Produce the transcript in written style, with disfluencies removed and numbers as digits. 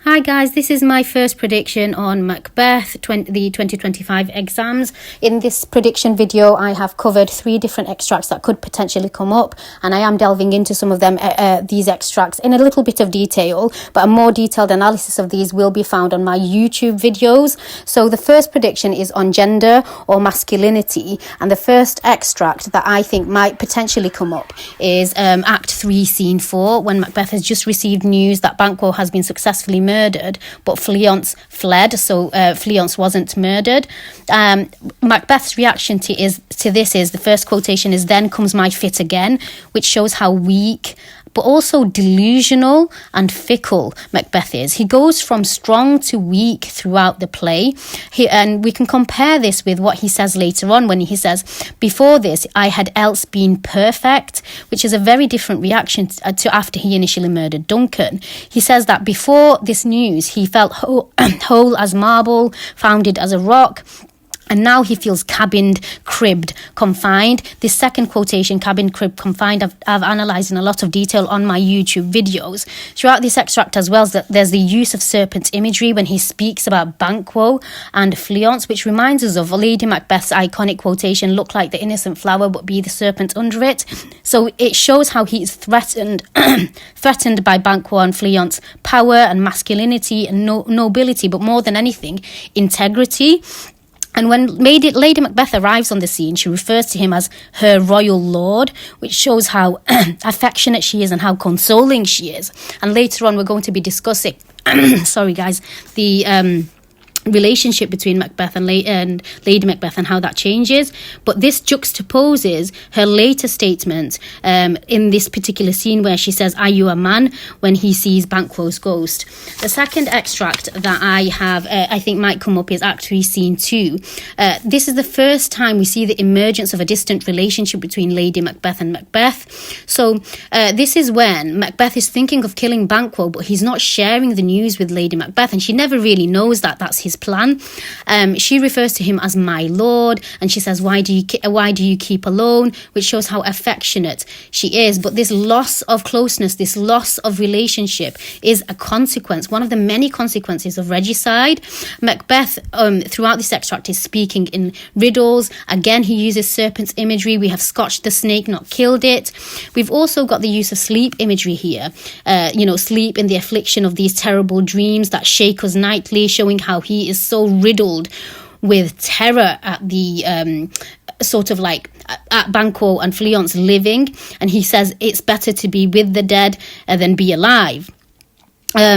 Hi guys, this is my first prediction on Macbeth, the 2025 exams. In this prediction video, I have covered 3 different extracts that could potentially come up, and I am delving into some of them, these extracts, in a little bit of detail, but a more detailed analysis of these will be found on my YouTube videos. So the first prediction is on gender or masculinity, and the first extract that I think might potentially come up is Act 3, Scene 4, when Macbeth has just received news that Banquo has been successfully murdered, but Fleance fled, so Fleance wasn't murdered. Macbeth's reaction to this is, the first quotation is, "Then comes my fit again," which shows how weak but also delusional and fickle Macbeth is. He goes from strong to weak throughout the play. And we can compare this with what he says later on when he says, "Before this, I had else been perfect," which is a very different reaction to after he initially murdered Duncan. He says that before this news, he felt whole as marble, founded as a rock, and now he feels cabined, cribbed, confined. This second quotation, cabined, cribbed, confined, I've analysed in a lot of detail on my YouTube videos. Throughout this extract as well, there's the use of serpent imagery when he speaks about Banquo and Fleance, which reminds us of Lady Macbeth's iconic quotation, "Look like the innocent flower, but be the serpent under it." So it shows how he is threatened by Banquo and Fleance power and masculinity and nobility, but more than anything, integrity. And when Lady Macbeth arrives on the scene, she refers to him as her royal lord, which shows how affectionate she is and how consoling she is. And later on, we're going to be discussing, sorry guys, the relationship between Macbeth and Lady Macbeth and how that changes. But this juxtaposes her later statement in this particular scene where she says, "Are you a man?" when he sees Banquo's ghost. The second extract that I have, I think might come up, is Act 3, Scene 2. This is the first time we see the emergence of a distant relationship between Lady Macbeth and Macbeth. So this is when Macbeth is thinking of killing Banquo, but he's not sharing the news with Lady Macbeth, and she never really knows that that's his plan. She refers to him as "my lord," and she says, why do you keep alone?" which shows how affectionate she is. But this loss of closeness, this loss of relationship, is a consequence, one of the many consequences of regicide. Macbeth, throughout this extract, is speaking in riddles. Again, he uses serpent's imagery. We have scotched the snake, not killed it. We've also got the use of sleep imagery here. Sleep in the affliction of these terrible dreams that shake us nightly, showing how he is so riddled with terror at the at Banquo and Fleance living, and he says it's better to be with the dead than be alive.